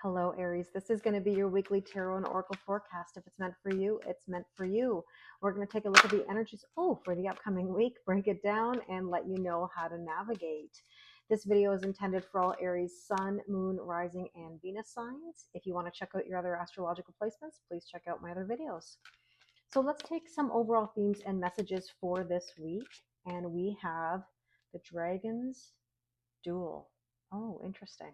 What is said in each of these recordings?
Hello, Aries. This is going to be your weekly tarot and oracle forecast. If it's meant for you, it's meant for you. We're going to take a look at the energies for the upcoming week, break it down, and let you know how to navigate. This video is intended for all Aries sun, moon, rising, and Venus signs. If you want to check out your other astrological placements, please check out my other videos. So let's take some overall themes and messages for this week. And we have the Dragon's Duel. Oh, interesting.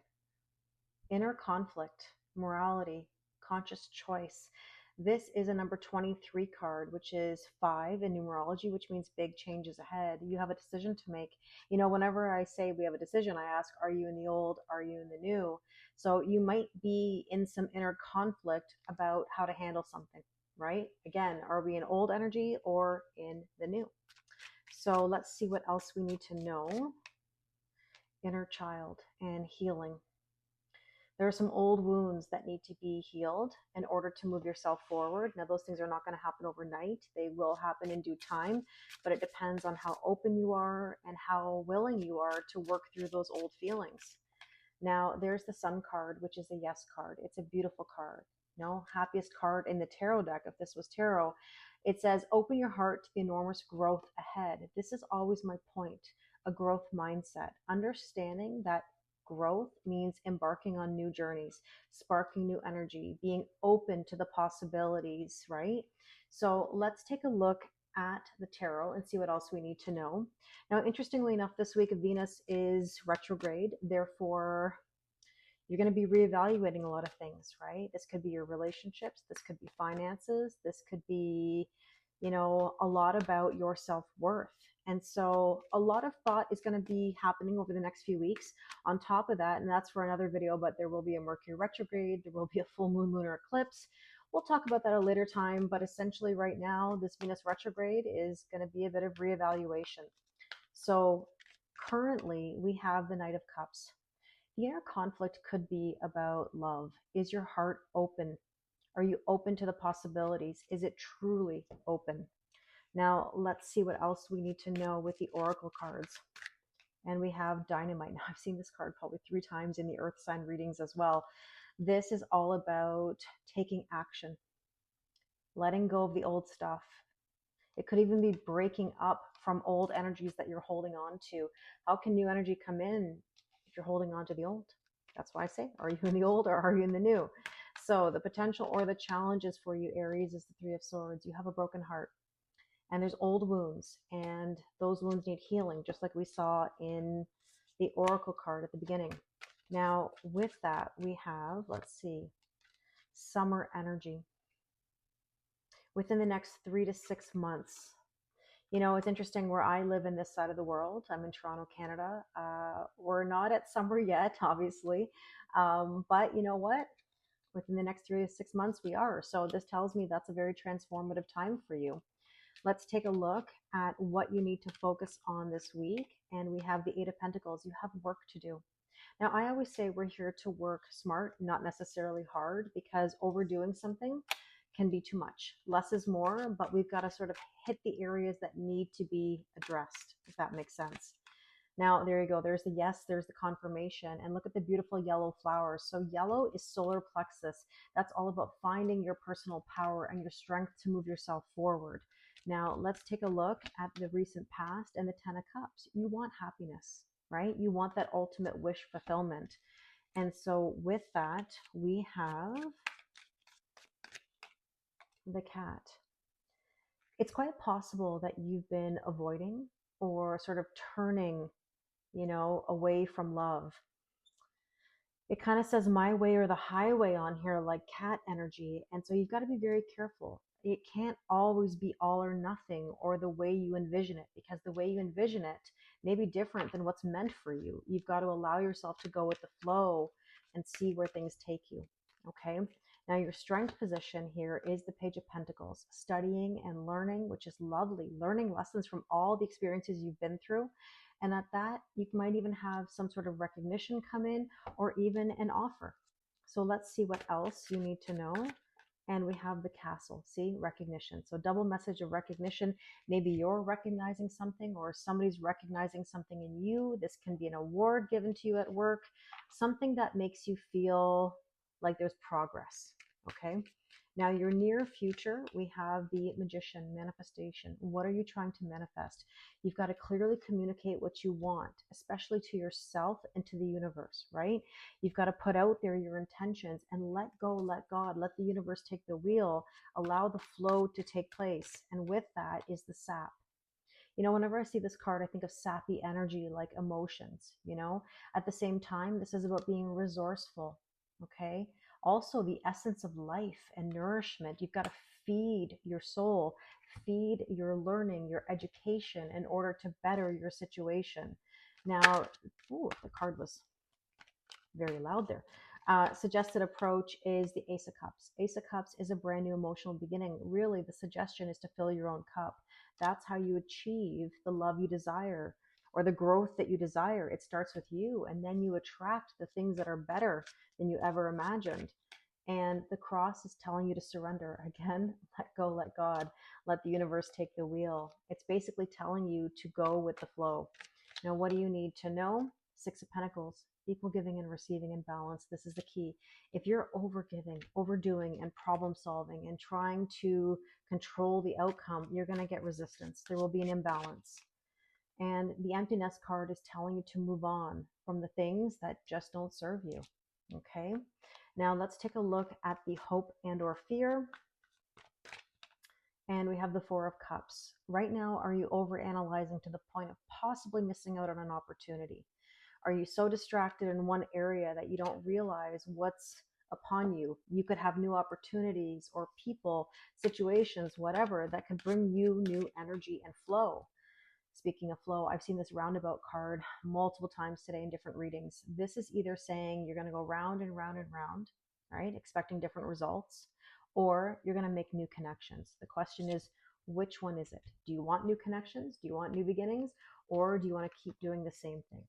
Inner conflict, morality, conscious choice. This is a number 23 card, which is 5 in numerology, which means big changes ahead. You have a decision to make. Whenever I say we have a decision, I ask, are you in the old? Are you in the new? So you might be in some inner conflict about how to handle something, right? Again, are we in old energy or in the new? So let's see what else we need to know. Inner child and healing. There are some old wounds that need to be healed in order to move yourself forward. Now, those things are not going to happen overnight. They will happen in due time, but it depends on how open you are and how willing you are to work through those old feelings. Now, there's the Sun card, which is a yes card. It's a beautiful card. Happiest card in the tarot deck, if this was tarot. It says, open your heart to the enormous growth ahead. This is always my point, a growth mindset, understanding that growth means embarking on new journeys, sparking new energy, being open to the possibilities, right? So let's take a look at the tarot and see what else we need to know. Now, interestingly enough, this week Venus is retrograde. Therefore, you're going to be reevaluating a lot of things, right? This could be your relationships. This could be finances. This could be, a lot about your self-worth. And so a lot of thought is going to be happening over the next few weeks. On top of that, and that's for another video, but there will be a Mercury retrograde. There will be a full moon lunar eclipse. We'll talk about that at a later time. But essentially right now, this Venus retrograde is going to be a bit of reevaluation. So currently we have the Knight of Cups. The inner conflict could be about love. Is your heart open? Are you open to the possibilities? Is it truly open? Now, let's see what else we need to know with the oracle cards. And we have Dynamite. Now, I've seen this card probably 3 times in the earth sign readings as well. This is all about taking action, letting go of the old stuff. It could even be breaking up from old energies that you're holding on to. How can new energy come in if you're holding on to the old? That's why I say, are you in the old or are you in the new? So the potential or the challenges for you, Aries, is the 3 of Swords. You have a broken heart and there's old wounds, and those wounds need healing, just like we saw in the oracle card at the beginning. Now, with that, we have, let's see, summer energy. Within the next 3 to 6 months, it's interesting where I live in this side of the world. I'm in Toronto, Canada. We're not at summer yet, obviously. But you know what? Within the next 3 to 6 months, we are. So this tells me that's a very transformative time for you. Let's take a look at what you need to focus on this week. And we have the 8 of Pentacles. You have work to do. Now, I always say we're here to work smart, not necessarily hard, because overdoing something can be too much. Less is more, but we've got to sort of hit the areas that need to be addressed, if that makes sense. Now, there you go. There's the yes, there's the confirmation. And look at the beautiful yellow flowers. So yellow is solar plexus. That's all about finding your personal power and your strength to move yourself forward. Now, let's take a look at the recent past and the 10 of Cups. You want happiness, right? You want that ultimate wish fulfillment. And so with that, we have the Cat. It's quite possible that you've been avoiding or sort of turning, away from love. It kind of says my way or the highway on here, like cat energy. And so you've got to be very careful. It can't always be all or nothing or the way you envision it, because the way you envision it may be different than what's meant for you. You've got to allow yourself to go with the flow and see where things take you. Okay. Now, your strength position here is the Page of Pentacles, studying and learning, which is lovely, learning lessons from all the experiences you've been through. And at that, you might even have some sort of recognition come in or even an offer. So let's see what else you need to know. And we have the Castle, see, recognition. So double message of recognition. Maybe you're recognizing something or somebody's recognizing something in you. This can be an award given to you at work, something that makes you feel like there's progress. Okay. Now, your near future, we have the Magician, manifestation. What are you trying to manifest? You've got to clearly communicate what you want, especially to yourself and to the universe, right? You've got to put out there your intentions and let go, let God, let the universe take the wheel, allow the flow to take place. And with that is the sap. Whenever I see this card, I think of sappy energy, like emotions. At the same time, this is about being resourceful, okay? Also, the essence of life and nourishment. You've got to feed your soul, feed your learning, your education in order to better your situation. Now, ooh, the card was very loud there. Suggested approach is the Ace of Cups. Ace of Cups is a brand new emotional beginning. Really, the suggestion is to fill your own cup. That's how you achieve the love you desire or the growth that you desire. It starts with you, and then you attract the things that are better than you ever imagined. And the cross is telling you to surrender. Again, let go, let God, let the universe take the wheel. It's basically telling you to go with the flow. Now, what do you need to know? Six of Pentacles, equal giving and receiving in balance. This is the key. If you're overgiving, overdoing, and problem solving and trying to control the outcome, you're going to get resistance. There will be an imbalance. And the emptiness card is telling you to move on from the things that just don't serve you. Okay. Now let's take a look at the hope and or fear. And we have the Four of Cups. Right now, are you overanalyzing to the point of possibly missing out on an opportunity? Are you so distracted in one area that you don't realize what's upon you? You could have new opportunities or people, situations, whatever, that could bring you new energy and flow. Speaking of flow, I've seen this roundabout card multiple times today in different readings. This is either saying you're going to go round and round and round, right? Expecting different results, or you're going to make new connections. The question is, which one is it? Do you want new connections? Do you want new beginnings? Or do you want to keep doing the same thing?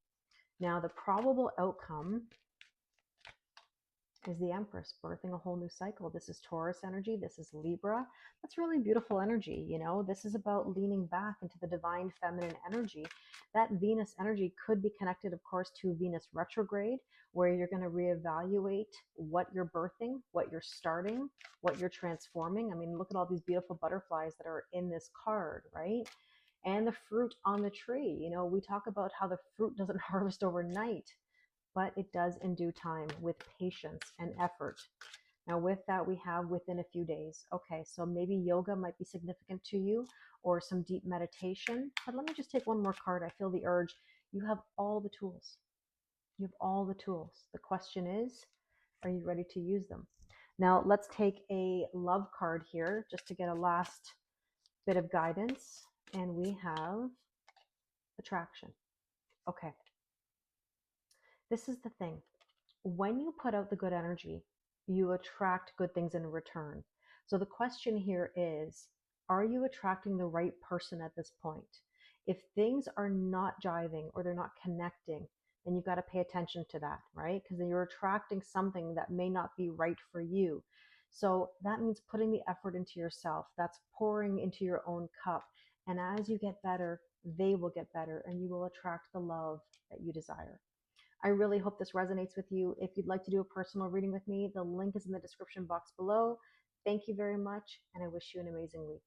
Now, the probable outcome is the Empress, birthing a whole new cycle. This is Taurus energy. This is Libra. That's really beautiful energy. This is about leaning back into the divine feminine energy. That Venus energy could be connected, of course, to Venus retrograde, where you're going to reevaluate what you're birthing, what you're starting, what you're transforming. I mean, look at all these beautiful butterflies that are in this card, right? And the fruit on the tree. We talk about how the fruit doesn't harvest overnight, but it does in due time with patience and effort. Now, with that, we have within a few days. Okay, so maybe yoga might be significant to you or some deep meditation. But let me just take one more card. I feel the urge. You have all the tools. You have all the tools. The question is, are you ready to use them? Now, let's take a love card here just to get a last bit of guidance. And we have attraction. Okay. This is the thing. When you put out the good energy, you attract good things in return. So the question here is, are you attracting the right person at this point? If things are not jiving or they're not connecting, then you've got to pay attention to that, right? Because then you're attracting something that may not be right for you. So that means putting the effort into yourself. That's pouring into your own cup. And as you get better, they will get better and you will attract the love that you desire. I really hope this resonates with you. If you'd like to do a personal reading with me, the link is in the description box below. Thank you very much, and I wish you an amazing week.